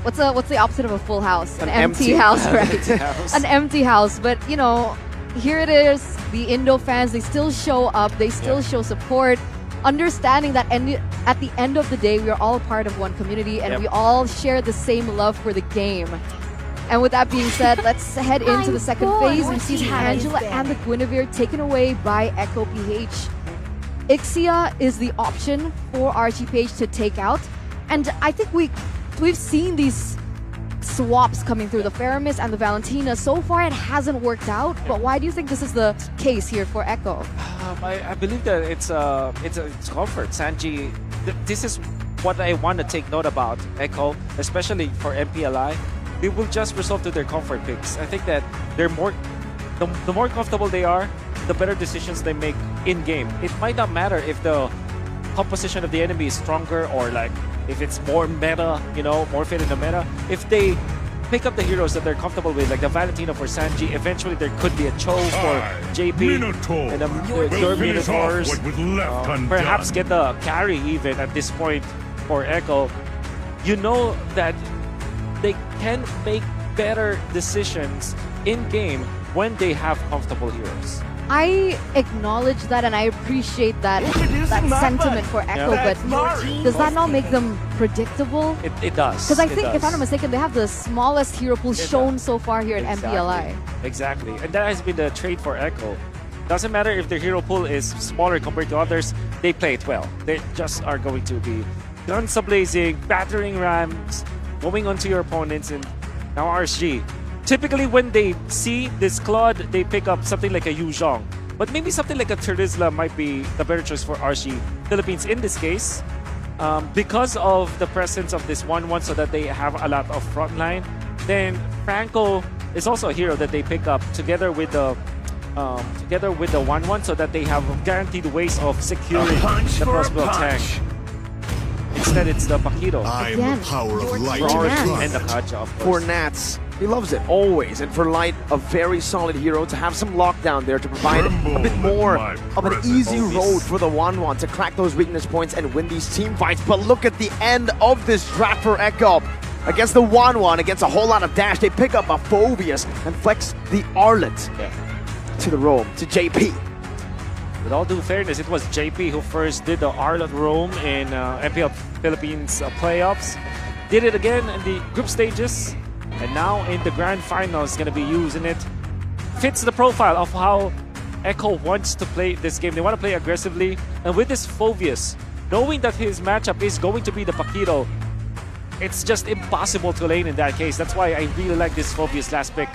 what's the opposite of a full house? An empty empty house, right? Empty house. An empty house. But you know, here it is. The Indo fans, they still show up. They still show support. Understanding that at the end of the day, we are all part of one community and we all share the same love for the game. And with that being said, let's head into the second phase. We see the Angela and the Guinevere taken away by Echo PH. Ixia is the option for RGPH to take out. And I think we've seen these swaps coming through, the Faramis and the Valentina. So far, it hasn't worked out. But why do you think this is the case here for Echo? I believe that it's comfort. Sanji, this is what I want to take note about Echo, especially for MPLI. They will just resolve to their comfort picks. I think that they're the more comfortable they are, the better decisions they make in game. It might not matter if the composition of the enemy is stronger or like if it's more meta, you know, more fit in the meta. If they pick up the heroes that they're comfortable with, like the Valentino for Sanji, eventually there could be a Cho for JP Minotaur and the will finish off Minotaurs. what was left undone. Perhaps get the carry even at this point for Echo. You know that they can make better decisions in game when they have comfortable heroes. I acknowledge that and I appreciate that sentiment for Echo, but does that not make them predictable? It does. Because I think, if I'm not mistaken, they have the smallest hero pool shown so far here at MPLI. Exactly. And that has been the trait for Echo. Doesn't matter if their hero pool is smaller compared to others, they play it well. They just are going to be guns a-blazing, battering rams, going onto your opponents, and now RSG. Typically, when they see this Claude, they pick up something like a Yu Zhong. But maybe something like a Terizla might be the better choice for RSG Philippines in this case. Because of the presence of this 1-1 so that they have a lot of frontline, then Franco is also a hero that they pick up together with the 1-1 so that they have guaranteed ways of securing the crossbow tank. Instead, it's the Paquito. I am the power of light and the Kaja, of For course. Nats, he loves it, always. And for Light, a very solid hero to have some lockdown there to provide a bit more of an easy road for the 1-1 to crack those weakness points and win these team fights. But look at the end of this draft for Echo. Against the 1-1, against a whole lot of dash, they pick up a Phobius and flex the Arlet to the roam, to JP. With all due fairness, it was JP who first did the Arlet roam in MPL Philippines playoffs. Did it again in the group stages. And now in the grand final is going to be using it. Fits the profile of how Echo wants to play this game. They want to play aggressively. And with this Phobius, knowing that his matchup is going to be the Paquito, it's just impossible to lane in that case. That's why I really like this Phobius last pick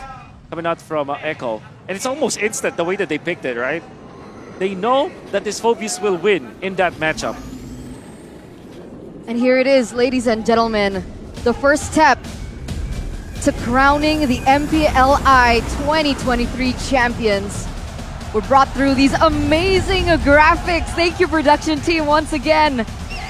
coming out from Echo. And it's almost instant the way that they picked it, right? They know that this Phobius will win in that matchup. And here it is, ladies and gentlemen. The first step to crowning the MPLI 2023 champions. We're brought through these amazing graphics. Thank you, production team, once again.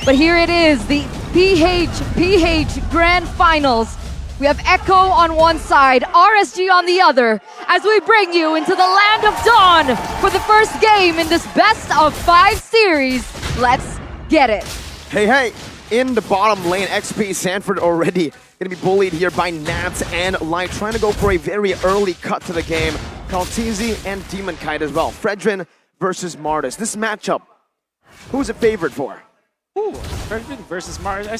But here it is, the PH Grand Finals. We have Echo on one side, RSG on the other, as we bring you into the land of dawn for the first game in this best of 5 series. Let's get it. Hey, in the bottom lane, XP Sanford already going to be bullied here by Nats and Light, trying to go for a very early cut to the game. Kaltizi and Demon Kite as well. Fredrin versus Martis. This matchup, who's it favored for? Ooh, Fredrin versus Mars. I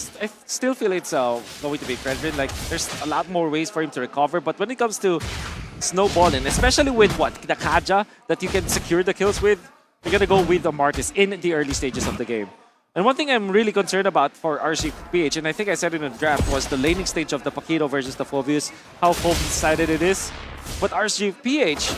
still feel it's going to be Fredrin. Like, there's a lot more ways for him to recover. But when it comes to snowballing, especially with the Kaja that you can secure the kills with, you're going to go with the Martis in the early stages of the game. And one thing I'm really concerned about for RGPH, and I think I said it in the draft, was the laning stage of the Paquito versus the Phobius, how Phobius-sided it is. But RGPH,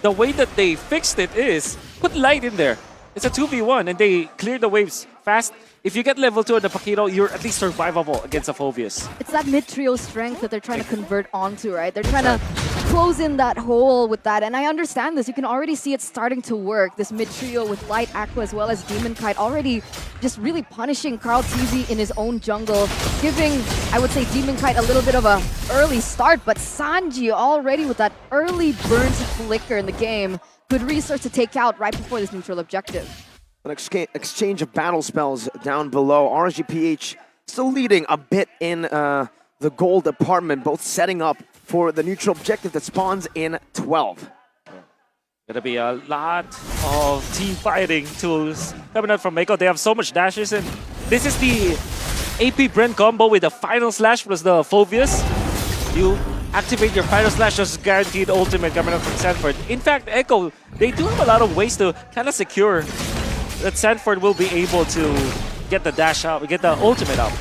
the way that they fixed it is, put Light in there. It's a 2v1 and they clear the waves fast. If you get level 2 on the Paquito, you're at least survivable against a Phobius. It's that mid-trio strength that they're trying to convert onto, right? They're trying to close in that hole with that. And I understand this. You can already see it starting to work. This mid-trio with Light, Aqua, as well as Demon Kite already just really punishing Carl TZ in his own jungle, giving, I would say, Demon Kite a little bit of a early start. But Sanji already with that early burnt flicker in the game. Good resource to take out right before this neutral objective. An exchange of battle spells down below. RGPH still leading a bit in the the gold department, both setting up for the neutral objective that spawns in 12. Gonna be a lot of team fighting tools coming out from Echo. They have so much dashes, and this is the AP Brent combo with the final slash plus the Phobius. You activate your final slash, just guaranteed ultimate coming out from Sanford. In fact, Echo, they do have a lot of ways to kind of secure that Sanford will be able to get the dash out, get the ultimate out.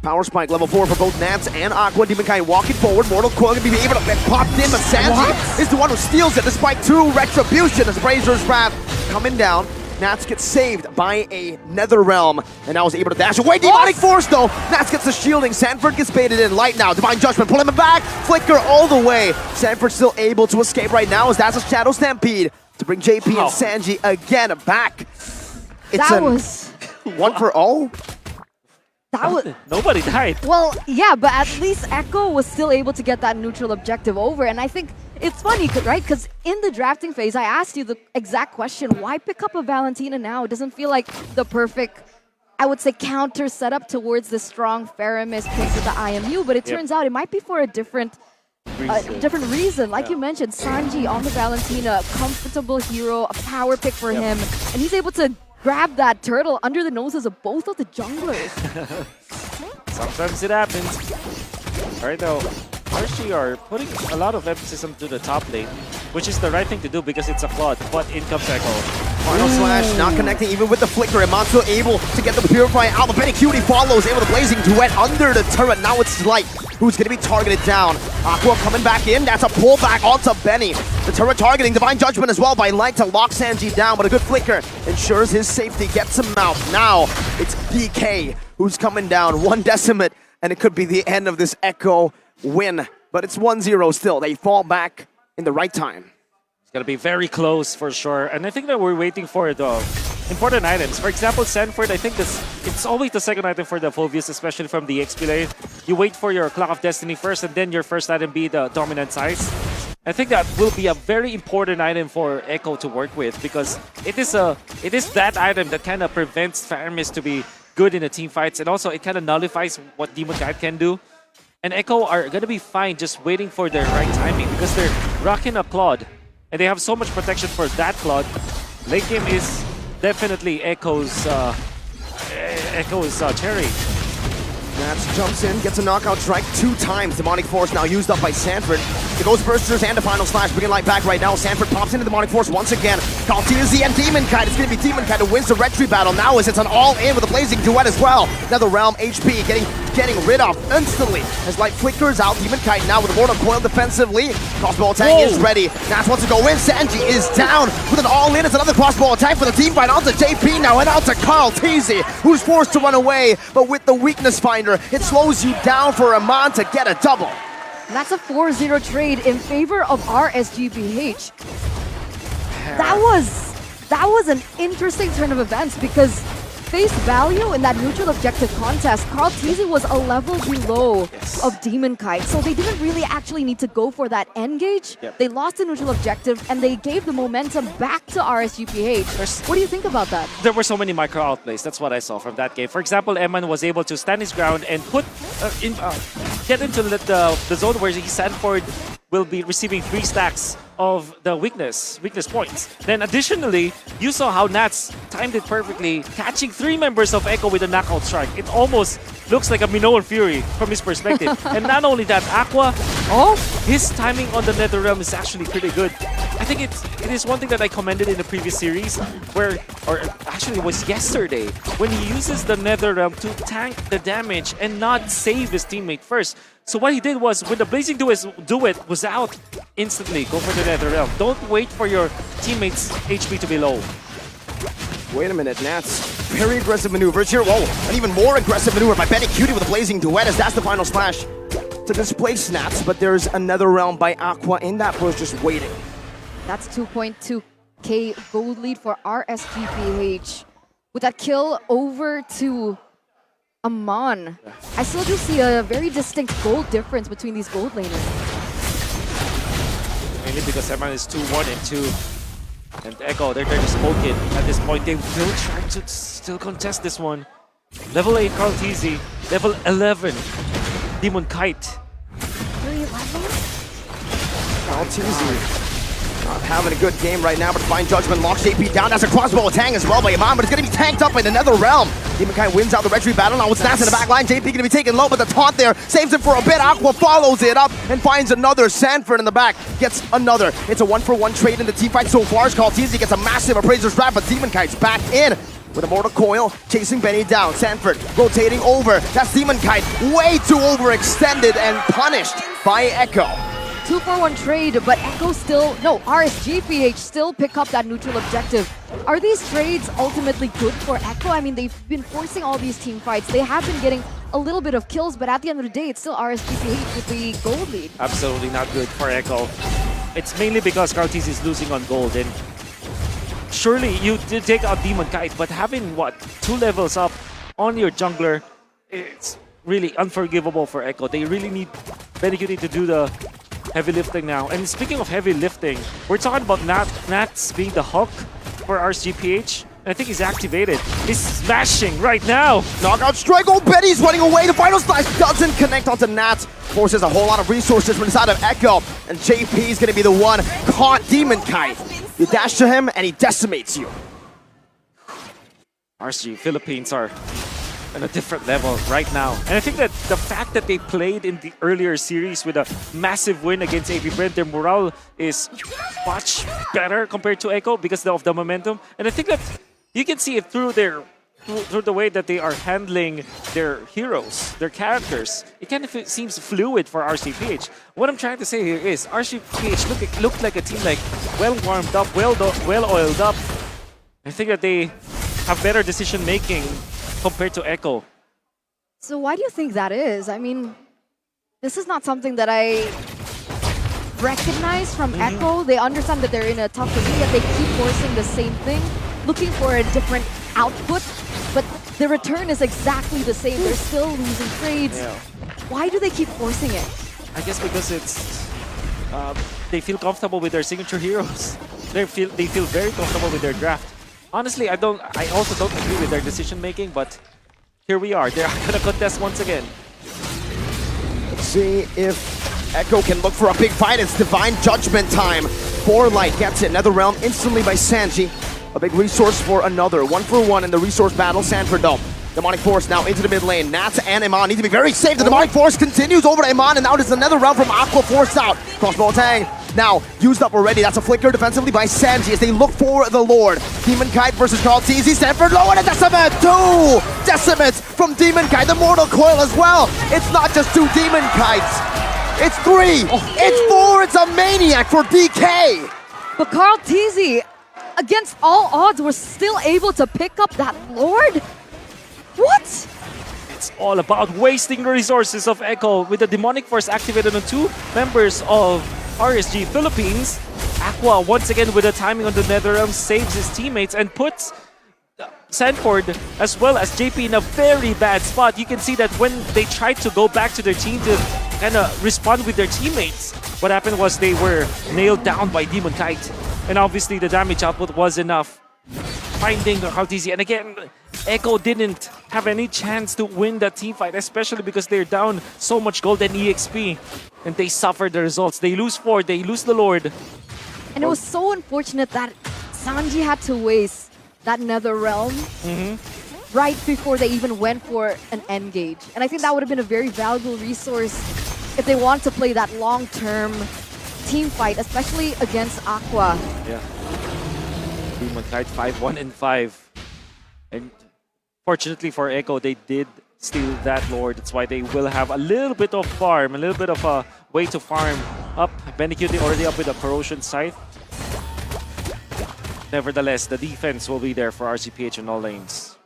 Power Spike level 4 for both Nats and Aqua. Demonkai walking forward. Mortal Coil gonna be able to get popped in, but Sanji is the one who steals it. The Spike 2 Retribution as Brazer's Wrath coming down. Nats gets saved by a Nether Realm, and now is able to dash away. Demonic Force though. Nats gets the shielding. Sanford gets baited in. Light now. Divine Judgment pulling him back. Flicker all the way. Sanford still able to escape right now as that's a Shadow Stampede to bring JP and Sanji again back. It's That was... one for all. That was... Nobody died. Well, yeah, but at least Echo was still able to get that neutral objective over. And I think it's funny, right? Because in the drafting phase, I asked you the exact question. Why pick up a Valentina now? It doesn't feel like the perfect, I would say, counter setup towards the strong Faramis pick with the IMU. But it turns out it might be for a different reason. Like you mentioned, Sanji on the Valentina, comfortable hero, a power pick for him. And he's able to grab that turtle under the noses of both of the junglers. Sometimes it happens. Alright though, RSG are putting a lot of emphasis onto the top lane, which is the right thing to do because it's a flood, but in comes Echo. Final slash, not connecting even with the flicker, and Monster able to get the Purify out. The Benny Cutie follows, able to Blazing Duet under the turret. Now it's Light who's going to be targeted down. Aqua coming back in, that's a pullback onto Benny. The turret targeting Divine Judgment as well by Light to lock Sanji down, but a good flicker ensures his safety, gets him out. Now it's DK who's coming down, 1 decimate, and it could be the end of this Echo win. But it's 1-0 still, they fall back in the right time. It's gonna be very close for sure, and I think that we're waiting for the important items. For example, Sanford, I think it's always the second item for the Phobius, especially from the XP lane. You wait for your Clock of Destiny first, and then your first item be the Dominant Size. I think that will be a very important item for Echo to work with because it is that item that kind of prevents Faramis to be good in the team fights, and also it kind of nullifies what Demon Knight can do. And Echo are gonna be fine just waiting for their right timing because they're rocking a Claude. And they have so much protection for that Claude. Late game is definitely Echo's cherry. Nats jumps in, gets a knockout strike 2 times. Demonic Force now used up by Sanford. The Ghost Bursters and the Final Slash bringing Light back right now. Sanford pops into Demonic Force once again. Kaltizi and Demon Kite. It's going to be Demon Kite who wins the retry battle. Now as it's an all-in with a Blazing Duet as well. Nether Realm HP getting rid of instantly as Light flickers out. Demon Kite now with a Mortal Coil defensively. Crossbow attack is ready. Nats wants to go in. Sanji is down with an all-in. It's another crossbow attack for the team fight onto JP now and out to Kaltizi, who's forced to run away, but with the weakness finder, it slows you down for Aman to get a double. And that's a 4-0 trade in favor of RSGPH. That was an interesting turn of events because face value in that neutral objective contest, Carl Teasy was a level below of Demon Kite, so they didn't really actually need to go for that engage. They lost the neutral objective and they gave the momentum back to RSGPH. What do you think about that? There were so many micro outplays. That's what I saw from that game. For example, Eman was able to stand his ground and get into the zone where Sanford will be receiving 3 stacks of the weakness points. Then additionally, you saw how Nats timed it perfectly, catching 3 members of Echo with a knockout strike. It almost looks like a Minoan Fury from his perspective. And not only that, Aqua, his timing on the Nether Realm is actually pretty good. I think it is one thing that I commended in the previous series, or actually it was yesterday, when he uses the Nether Realm to tank the damage and not save his teammate first. So what he did was, when the Blazing Duet was out, instantly go for the Nether Realm. Don't wait for your teammates' HP to be low. Wait a minute, Nats. Very aggressive maneuvers here. Whoa, an even more aggressive maneuver by Benny Cutie with a Blazing Duet as that's the Final Splash to displace Nats, but there's another realm by Aqua in that push just waiting. That's 2.2k gold lead for RSGPH. With that kill over to Aman, I still do see a very distinct gold difference between these gold laners. Mainly because Aman is 2-1 and 2. And Echo, they're trying to smoke it. At this point, they will try to still contest this one. Level 8 Carl Teasy, level 11 Demon Kite. 3 levels? Maltese not having a good game right now, but Fine Judgment locks JP down. That's a crossbow attack as well by Iman, but it's going to be tanked up by the Nether Realm. Demon Kite wins out the Retry battle. Now with Stats in the back line, JP going to be taken low, but the taunt there saves him for a bit. Aqua follows it up and finds another. Sanford in the back gets another. It's a 1-for-1 trade in the team fight so far. Skaltizi gets a massive Appraiser's Wrap, but Demon Kite's back in with a Mortal Coil, chasing Benny down. Sanford rotating over. That's Demon Kite, way too overextended and punished by Echo. 2-for-1 trade, but Echo still, no, RSG PH still pick up that neutral objective. Are these trades ultimately good for Echo? I mean, they've been forcing all these team fights. They have been getting a little bit of kills, but at the end of the day, it's still RSG PH with the gold lead. Absolutely not good for Echo. It's mainly because Kartis is losing on gold, and surely you did take out Demon Kite, but having, what, 2 levels up on your jungler, it's really unforgivable for Echo. They really need Benecutie to do the heavy lifting now. And speaking of heavy lifting, we're talking about Nats being the hook for RSGPH. And I think he's activated. He's smashing right now. Knockout strike. Oh, Betty's running away. The final slice doesn't connect onto Nats. Forces a whole lot of resources from the side of Echo. And JP is going to be the one caught Demon Kite. You dash to him and he decimates you. RSG Philippines are on a different level right now. And I think that the fact that they played in the earlier series with a massive win against AB Brent, their morale is much better compared to Echo because of the momentum. And I think that you can see it through the way that they are handling their heroes, their characters. It kind of seems fluid for RCPH. What I'm trying to say here is RCPH looked like a team like well warmed up, well oiled up. I think that they have better decision making compared to Echo. So why do you think that is? I mean, this is not something that I recognize from Echo. They understand that they're in a tough position, yet they keep forcing the same thing, looking for a different output, but the return is exactly the same. They're still losing trades. Yeah. Why do they keep forcing it? I guess because it's they feel comfortable with their signature heroes. They feel very comfortable with their draft. Honestly, I also don't agree with their decision making, but here we are. They're gonna contest once again. Let's see if Echo can look for a big fight. It's Divine Judgment time. 4 Light gets it. Nether Realm instantly by Sanji. A big resource for another. 1-for-1 in the resource battle. Sanford though. Demonic Force now into the mid lane. Nats and Iman need to be very safe. The Demonic Force continues over to Iman, and now there's another round from Aqua forced out. Crossbow Tang now used up already. That's a flicker defensively by Sanji as they look for the Lord. Demon Kite versus Carl Teasy. Sanford low and a Decimate. 2 Decimates from Demon Kite. The Mortal Coil as well. It's not just 2 Demon Kites. It's 3. It's 4. It's a Maniac for DK. But Carl Teasy, against all odds, was still able to pick up that Lord? What? It's all about wasting the resources of Echo with the Demonic Force activated on 2 members of RSG Philippines. Aqua once again with the timing on the NetherRealm saves his teammates and puts Sanford as well as JP in a very bad spot. You can see that when they tried to go back to their team to kind of respond with their teammates, what happened was they were nailed down by Demon Kite. And obviously the damage output was enough. Finding Haltizi, and again, Echo didn't have any chance to win that team fight, especially because they're down so much gold and EXP. And they suffered the results. They lose 4, they lose the Lord. And it was so unfortunate that Sanji had to waste that Nether Realm right before they even went for an engage. And I think that would have been a very valuable resource if they want to play that long-term team fight, especially against Aqua. Yeah. Demon Kite 5-1 and 5. And fortunately for Echo, they did steal that Lord. That's why they will have a little bit of farm, a little bit of a way to farm up. Benecutie already up with a Corrosion Scythe. Nevertheless, the defense will be there for RCPH in all lanes.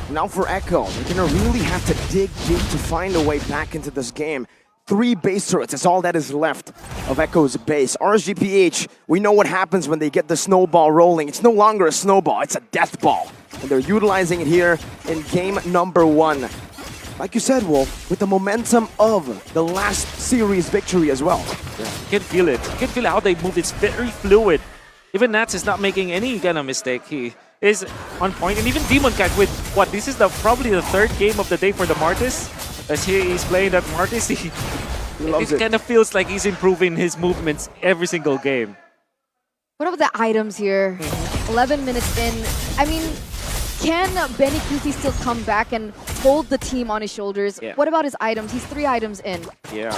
Now for Echo, they're gonna really have to dig deep to find a way back into this game. 3 base turrets is all that is left of Echo's base. RSGPH, we know what happens when they get the snowball rolling. It's no longer a snowball, it's a death ball. And they're utilizing it here in game number 1. Like you said, Wolf, with the momentum of the last series victory as well. Yeah. You can feel it. You can feel how they move. It's very fluid. Even Nats is not making any kind of mistake. He is on point. And even Demon Cat with, what, this is probably the 3rd game of the day for the Martis. as he is playing that Martis, He loves it it. kind of feels like he's improving his movements every single game. What about the items here? 11 minutes in. I mean, can Benny QT still come back and hold the team on his shoulders? Yeah. What about his items? He's 3 items in. Yeah,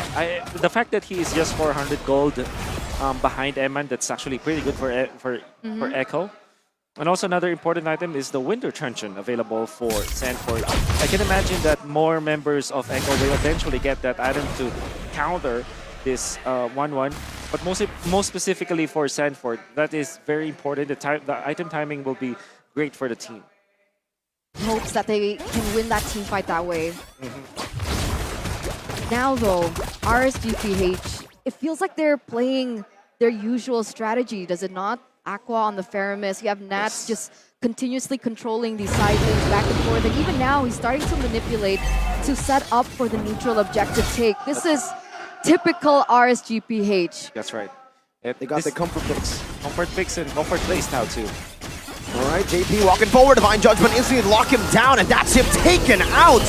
the fact that he is just 400 gold behind Eman, that's actually pretty good for for Echo. And also another important item is the Winter Truncheon available for Sanford. I can imagine that more members of Echo will eventually get that item to counter this 1-1. But most specifically for Sanford, that is very important. The item timing will be great for the team. Hopes that they can win that team fight that way. Now though, RSGPH, it feels like they're playing their usual strategy, does it not? Aqua on the Faramis, you have Nats just continuously controlling these side lanes back and forth, and even now he's starting to manipulate to set up for the neutral objective take. This is typical RSGPH. That's right. They got the comfort picks. comfort picks and comfort playstyle too. All right, JP walking forward. Divine Judgment instantly lock him down, and that's him taken out.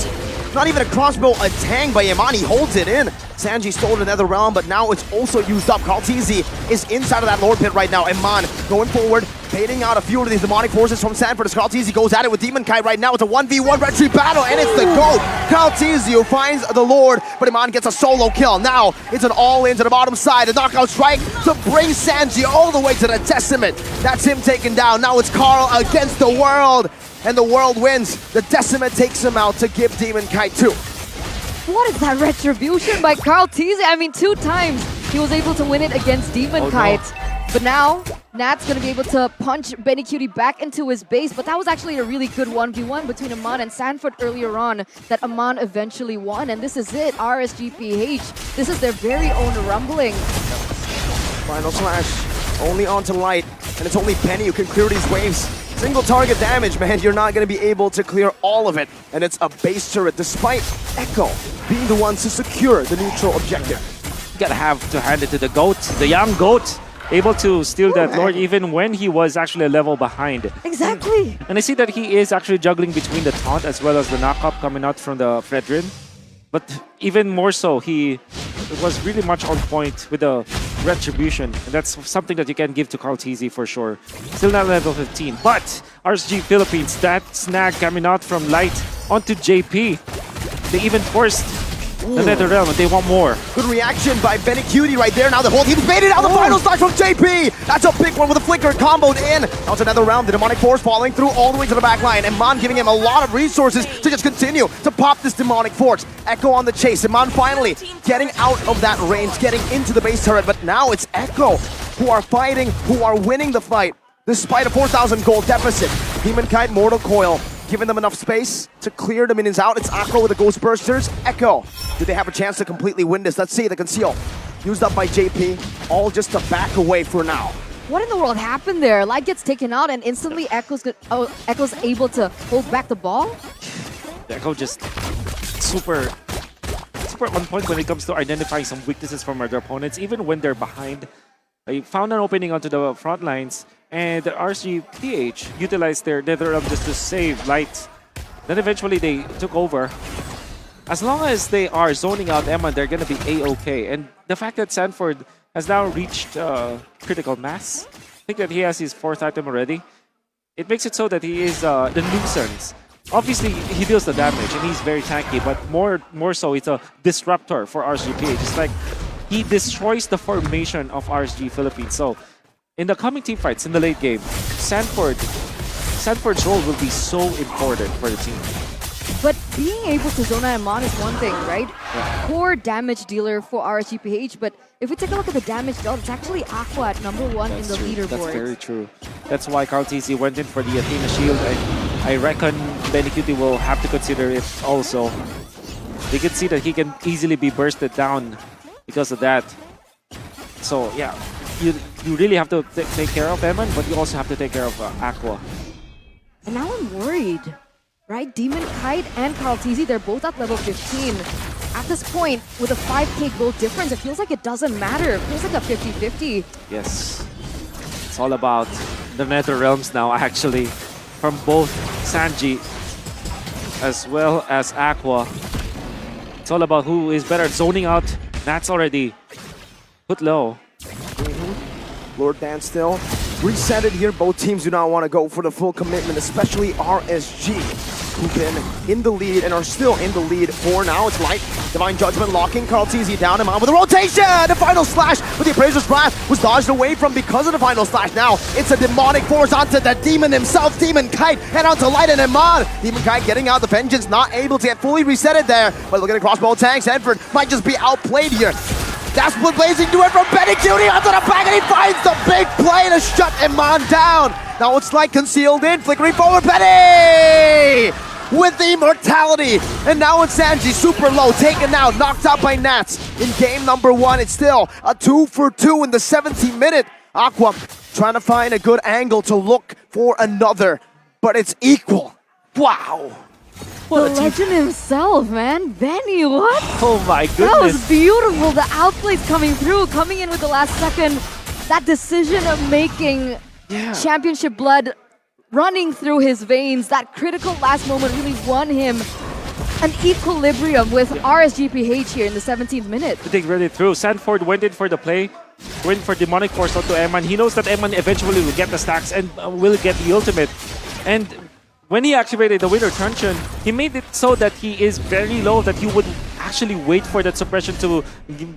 Not even a crossbow, a tang by Iman. He holds it in. Sanji stole the Nether Realm, but now it's also used up. Kaltizi is inside of that Lord Pit right now. Iman going forward, baiting out a few of these demonic forces from Sanford as Kaltizi goes at it with Demon Kite right now. It's a 1v1 retry battle, and it's the GOAT, Kaltizi, who finds the Lord, but Iman gets a solo kill. Now it's an all-in to the bottom side. A knockout strike to bring Sanji all the way to the Decimate. That's him taken down. Now it's Carl against the world, and the world wins. The Decimate takes him out to give Demon Kite 2. What is that retribution by Carl Teasy? I mean, 2 times he was able to win it against Demon Kite. But now, Nat's going to be able to punch Benny Cutie back into his base. But that was actually a really good 1v1 between Aman and Sanford earlier on that Aman eventually won. And this is it, RSGPH. This is their very own rumbling. Final slash, only onto Light, and it's only Penny who can clear these waves. Single target damage, man, you're not going to be able to clear all of it. And it's a base turret, despite Echo being the ones to secure the neutral objective. You gotta have to hand it to the GOAT, the young GOAT, able to steal that Lord even when he was actually a level behind. Exactly. And I see that he is actually juggling between the taunt as well as the knockup coming out from the Fredrin. But even more so, he was really much on point with the retribution. And that's something that you can give to Carl Teasy for sure. Still not level 15. But RSG Philippines, that snag coming out from Light onto JP. They even forced the Nether Realm and they want more. Good reaction by Benny Cutie right there. Now the whole team's baited out. The final slash from JP. That's a big one with a flicker comboed in. Now it's another round. The demonic force falling through all the way to the back line. Iman giving him a lot of resources to just continue to pop this demonic force. Echo on the chase. Iman finally getting out of that range, getting into the base turret. But now it's Echo who are fighting, who are winning the fight despite a 4,000 gold deficit. Demon Kite, Mortal Coil, giving them enough space to clear the minions out. It's Aqua with the Ghost Bursters. Echo, do they have a chance to completely win this? Let's see, the conceal used up by JP, all just to back away for now. What in the world happened there? Light gets taken out and instantly Echo's able to hold back the ball? Echo just super on point when it comes to identifying some weaknesses from their opponents, even when they're behind. They found an opening onto the front lines, and the RSGPH utilized their Nether Realm just to save Light. Then eventually they took over. As long as they are zoning out Emma, they're going to be A-okay. And the fact that Sanford has now reached critical mass, I think that he has his 4th item already, it makes it so that he is the nuisance. Obviously, he deals the damage and he's very tanky, but more so, it's a disruptor for RSGPH. It's like he destroys the formation of RSG Philippines. So, in the coming team fights in the late game, Sanford's role will be so important for the team. But being able to zone out Amon is one thing, right? Yeah. Poor damage dealer for RSGPH, but if we take a look at the damage dealt, it's actually Aqua at #1 in the leaderboard. That's very true. That's why Carl TC went in for the Athena Shield, and I reckon Benny Cutie will have to consider it also. They can see that he can easily be bursted down because of that. So yeah, you really have to take care of Eman, but you also have to take care of Aqua. And now I'm worried, right? Demon Kite and Carl TZ, they're both at level 15. At this point, with a 5k gold difference, it feels like it doesn't matter. It feels like a 50-50. Yes. It's all about the Nether Realms now, actually, from both Sanji as well as Aqua. It's all about who is better at zoning out. That's already put low. Lord Dance still reset it here. Both teams do not want to go for the full commitment, especially RSG, who've been in the lead and are still in the lead for now. It's Light, Divine Judgment locking Carl TZ down him on with a rotation. The final slash with the Appraiser's Wrath was dodged away from because of the final slash. Now it's a demonic force onto the demon himself, Demon Kite, and onto Light and Iman. Demon Kite getting out the Vengeance, not able to get fully resetted there. But looking across both tanks, Edford might just be outplayed here. That's what Blazing do it from Benny Cutie onto the back, and he finds the big play to shut Iman down. Now it's like concealed in, flickering forward, Benny! With the immortality, and now it's Sanji, super low, taken out, knocked out by Nats. In game number 1, it's still a 2 for 2 in the 17th minute. Aqua trying to find a good angle to look for another, but it's equal. Wow. The legend himself, man. Benny, what? Oh my That goodness. was beautiful. The outplays coming through, coming in with the last second. That decision of making championship blood running through his veins, that critical last moment really won him an equilibrium with RSGPH here in the 17th minute. They read it through. Sanford went in for the play, went for Demonic Force onto Eman. He knows that Eman eventually will get the stacks and will get the ultimate. And when he activated the Winter Truncheon, he made it so that he is very low, that he would actually wait for that suppression to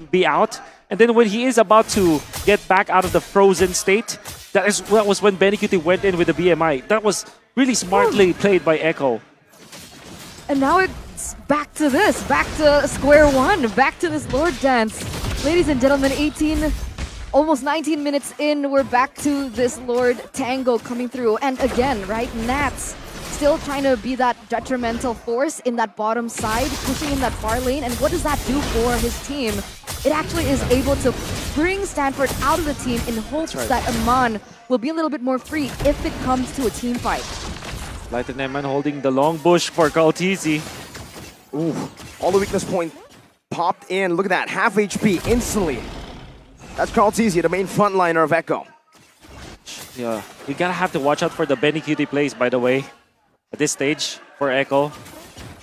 be out. And then when he is about to get back out of the frozen state, that was when Benny Cutie went in with the BMI. That was really smartly played by Echo. And now it's back to this, back to square one, back to this Lord Dance. Ladies and gentlemen, almost 19 minutes in, we're back to this Lord Tango coming through. And again, right, Nats still trying to be that detrimental force in that bottom side, pushing in that far lane. And what does that do for his team? It actually is able to bring Stanford out of the team in hopes that Aman will be a little bit more free if it comes to a team fight. Light and Eman holding the long bush for Carl TZ. Ooh, all the weakness point popped in. Look at that, half HP instantly. That's Carl Tizia, the main frontliner of Echo. Yeah, you gotta have to watch out for the Benny Cutie plays, by the way, at this stage for Echo.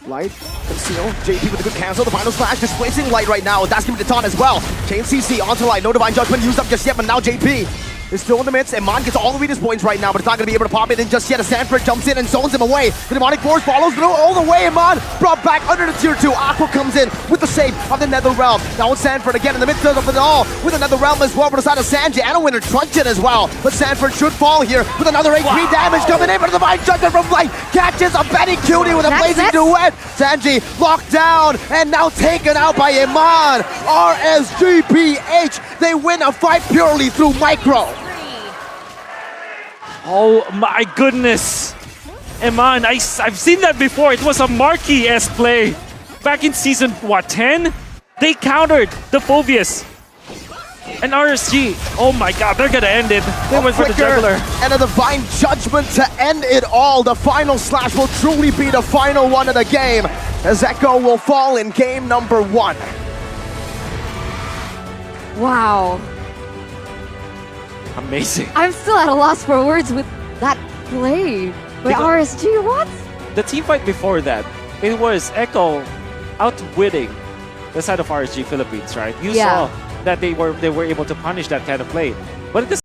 Light, conceal, JP with a good cancel, the final slash displacing Light right now. That's gonna be the taunt as well. Chain CC onto Light, no Divine Judgment used up just yet, but now JP is still in the midst, and Mon gets all the weakness points right now, but it's not gonna be able to pop it in just yet. As Sanford jumps in and zones him away. The Demonic Force follows through all the way, and Mon brought back under the tier 2. Aqua comes in with the save of the Nether Realm. Now it's Sanford again in the midst of it all with another realm as well, but aside of Sanji and a Winter Truncheon as well. But Sanford should fall here with another 8 damage coming in, but the Divine Judgment from Light catches a Benny Cutie with a blazing duet. Sanji locked down and now taken out by Iman. RSGPH, they win a fight purely through micro. Oh my goodness! Eman, I've seen that before. It was a Marquis-esque play. Back in season, what, 10? They countered the Phobius. And RSG, oh my god, they're gonna end it. They went for the juggler. And a Divine Judgment to end it all. The final slash will truly be the final one of the game, as Echo will fall in game number 1. Wow. Amazing. I'm still at a loss for words with that play by RSG. What? The team fight before that, it was Echo outwitting the side of RSG Philippines, right? You saw that they were able to punish that kind of play. But at the